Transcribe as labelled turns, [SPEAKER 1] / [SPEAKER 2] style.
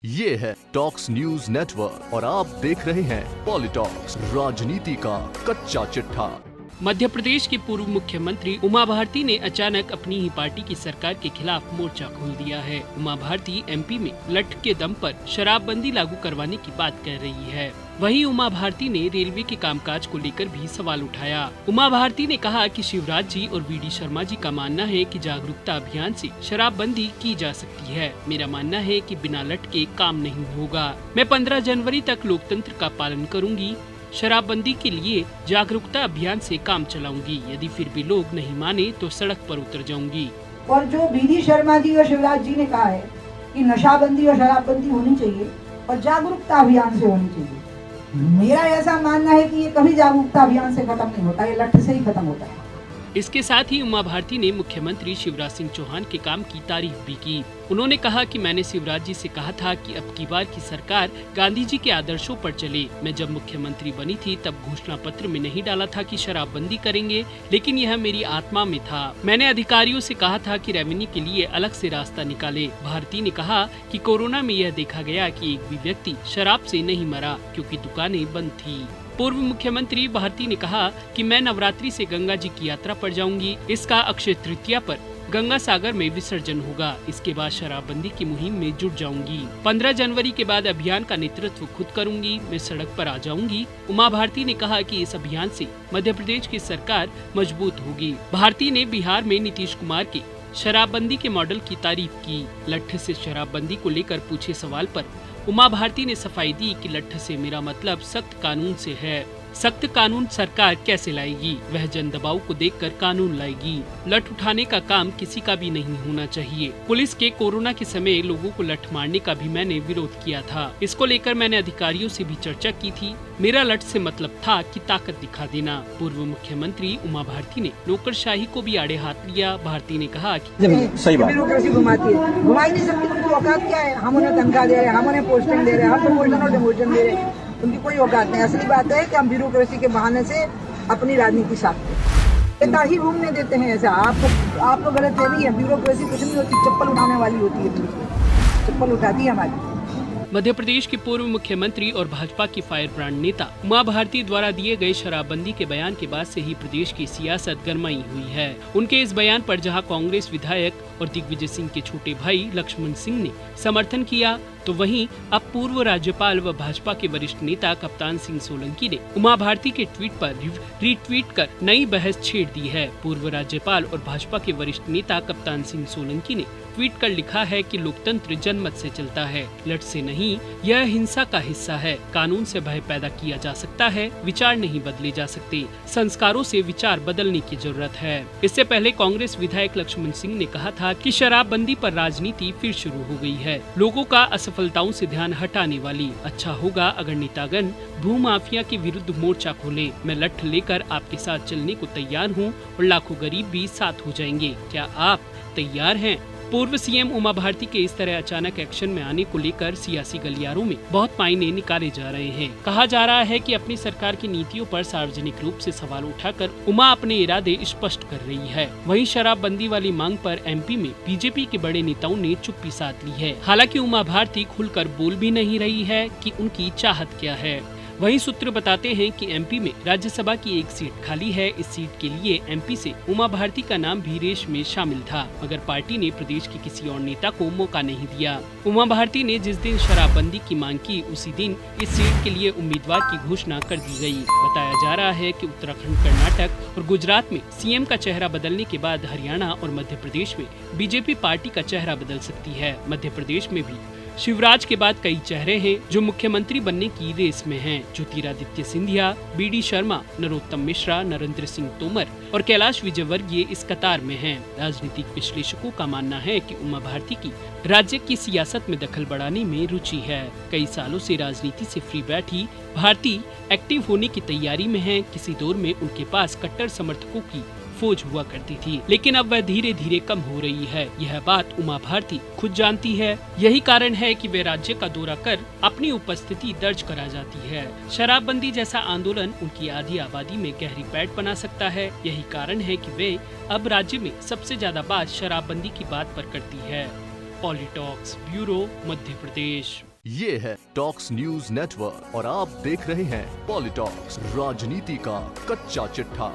[SPEAKER 1] ये है talks news network और आप देख रहे हैं पॉलिटॉक्स, राजनीति का कच्चा चिट्ठा।
[SPEAKER 2] मध्य प्रदेश की पूर्व मुख्यमंत्री उमा भारती ने अचानक अपनी ही पार्टी की सरकार के खिलाफ मोर्चा खोल दिया है। उमा भारती एमपी में लठ के दम पर शराबबंदी लागू करवाने की बात कह रही है। वहीं उमा भारती ने रेलवे के कामकाज को लेकर भी सवाल उठाया। उमा भारती ने कहा कि शिवराज जी और वीडी शर्मा जी का मानना है कि जागरूकता अभियान से शराबबंदी की जा सकती है। मेरा मानना है कि बिना लठ के काम नहीं होगा। मैं 15 जनवरी तक लोकतंत्र का पालन करूंगी। शराबबंदी के लिए जागरूकता अभियान से काम चलाऊंगी। यदि फिर भी लोग नहीं माने तो सड़क पर उतर जाऊंगी।
[SPEAKER 3] और जो वीडी शर्मा जी और शिवराज जी ने कहा है कि नशाबंदी और शराबबंदी होनी चाहिए और जागरूकता अभियान से होनी चाहिए, मेरा ऐसा मानना है कि ये कभी जागरूकता अभियान से खत्म नहीं होता, ये लठ से ही खत्म होता है।
[SPEAKER 2] इसके साथ ही उमा भारती ने मुख्यमंत्री शिवराज सिंह चौहान के काम की तारीफ भी की। उन्होंने कहा कि मैंने शिवराज जी से कहा था कि अब की बार की सरकार गांधी जी के आदर्शों पर चले। मैं जब मुख्यमंत्री बनी थी तब घोषणा पत्र में नहीं डाला था कि शराबबंदी करेंगे, लेकिन यह मेरी आत्मा में था। मैंने अधिकारियों से कहा था कि रेवेन्यू के लिए अलग से रास्ता निकाले। भारती ने कहा कि कोरोना में यह देखा गया कि एक भी व्यक्ति शराब से नहीं मरा क्योंकि दुकानें बंद थी। पूर्व मुख्यमंत्री भारती ने कहा कि मैं नवरात्रि से गंगा जी की यात्रा पर जाऊंगी। इसका अक्षय तृतीया पर गंगा सागर में विसर्जन होगा। इसके बाद शराबबंदी की मुहिम में जुट जाऊंगी। 15 जनवरी के बाद अभियान का नेतृत्व खुद करूंगी। मैं सड़क पर आ जाऊंगी। उमा भारती ने कहा कि इस अभियान से मध्य प्रदेश की सरकार मजबूत होगी। भारती ने बिहार में नीतीश कुमार के शराबबंदी के मॉडल की तारीफ की। लठ से शराबबंदी को लेकर पूछे सवाल पर उमा भारती ने सफाई दी कि लठ से मेरा मतलब सख्त कानून से है। सख्त कानून सरकार कैसे लाएगी? वह जन दबाव को देखकर कानून लाएगी। लठ उठाने का काम किसी का भी नहीं होना चाहिए। पुलिस के कोरोना के समय लोगों को लठ मारने का भी मैंने विरोध किया था। इसको लेकर मैंने अधिकारियों से भी चर्चा की थी। मेरा लठ से मतलब था कि ताकत दिखा देना। पूर्व मुख्यमंत्री उमा भारती ने नौकरशाही को भी आड़े हाथ लिया। भारती ने कहा कि
[SPEAKER 3] सही बात, ब्यूरोक्रेसी घुमाती है, घुमा ही नहीं सकती। उनकी औकात क्या है? हम उन्हें तनख्वाह दे रहे हैं, हम उन्हें पोस्टिंग दे रहे हैं, हम प्रमोशन और डिमोशन दे रहे हैं, उनकी कोई औकात नहीं। असली बात है कि हम ब्यूरोक्रेसी के बहाने से अपनी राजनीति साधते हैं, ही घूमने देते हैं। ऐसा आपको गलत है, नहीं है। ब्यूरोक्रेसी कुछ नहीं होती, चप्पल उठाने वाली होती है। चप्पल उठाती है हमारी।
[SPEAKER 2] मध्य प्रदेश के पूर्व मुख्यमंत्री और भाजपा की फायर ब्रांड नेता उमा भारती द्वारा दिए गए शराबबंदी के बयान के बाद से ही प्रदेश की सियासत गरमाई हुई है। उनके इस बयान पर जहां कांग्रेस विधायक और दिग्विजय सिंह के छोटे भाई लक्ष्मण सिंह ने समर्थन किया, तो वहीं अब पूर्व राज्यपाल व भाजपा के वरिष्ठ नेता कप्तान सिंह सोलंकी ने उमा भारती के ट्वीट पर रीट्वीट कर नई बहस छेड़ दी है। पूर्व राज्यपाल और भाजपा के वरिष्ठ नेता कप्तान सिंह सोलंकी ने ट्वीट कर लिखा है कि लोकतंत्र जनमत से चलता है, लठ से नहीं। यह हिंसा का हिस्सा है। कानून से भय पैदा किया जा सकता है, विचार नहीं बदले जा सकते। संस्कारों से विचार बदलने की जरूरत है। इससे पहले कांग्रेस विधायक लक्ष्मण सिंह ने कहा था कि शराबबंदी पर राजनीति फिर शुरू हो गई है, लोगों का असफलताओं से ध्यान हटाने वाली। अच्छा होगा अगर नेतागण भूमाफिया के विरुद्ध मोर्चा खोले। मैं लठ लेकर आपके साथ चलने को तैयार हूँ और लाखों गरीब भी साथ हो जाएंगे। क्या आप तैयार हैं? पूर्व सीएम उमा भारती के इस तरह अचानक एक्शन में आने को लेकर सियासी गलियारों में बहुत मायने निकाले जा रहे हैं। कहा जा रहा है कि अपनी सरकार की नीतियों पर सार्वजनिक रूप से सवाल उठाकर उमा अपने इरादे स्पष्ट कर रही है। वहीं शराबबंदी वाली मांग पर एमपी में बीजेपी के बड़े नेताओं ने चुप्पी साध ली है। हालांकि उमा भारती खुलकर बोल भी नहीं रही है कि उनकी चाहत क्या है। वहीं सूत्र बताते हैं कि एमपी में राज्यसभा की एक सीट खाली है। इस सीट के लिए एमपी से उमा भारती का नाम भी रेस में शामिल था, मगर पार्टी ने प्रदेश के किसी और नेता को मौका नहीं दिया। उमा भारती ने जिस दिन शराबबंदी की मांग की, उसी दिन इस सीट के लिए उम्मीदवार की घोषणा कर दी गई। बताया जा रहा है कि उत्तराखंड, कर्नाटक और गुजरात में सीएम का चेहरा बदलने के बाद हरियाणा और मध्य प्रदेश में बीजेपी पार्टी का चेहरा बदल सकती है। मध्य प्रदेश में भी शिवराज के बाद कई चेहरे हैं जो मुख्यमंत्री बनने की रेस में हैं। ज्योतिरादित्य सिंधिया, वीडी शर्मा, नरोत्तम मिश्रा, नरेंद्र सिंह तोमर और कैलाश विजयवर्गीय इस कतार में हैं। राजनीतिक विश्लेषकों का मानना है कि उमा भारती की राज्य की सियासत में दखल बढ़ाने में रुचि है। कई सालों से राजनीति से फ्री बैठी भारती एक्टिव होने की तैयारी में है। किसी दौर में उनके पास कट्टर समर्थकों की फौज हुआ करती थी, लेकिन अब वह धीरे धीरे कम हो रही है। यह बात उमा भारती खुद जानती है। यही कारण है कि वे राज्य का दौरा कर अपनी उपस्थिति दर्ज करा जाती है। शराबबंदी जैसा आंदोलन उनकी आधी आबादी में गहरी पैठ बना सकता है। यही कारण है कि वे अब राज्य में सबसे ज्यादा बात शराबबंदी की बात पर करती है। पॉलिटॉक्स ब्यूरो, मध्य प्रदेश।
[SPEAKER 1] ये है टॉक्स न्यूज नेटवर्क और आप देख रहे हैं पॉलिटॉक्स, राजनीति का कच्चा चिट्ठा।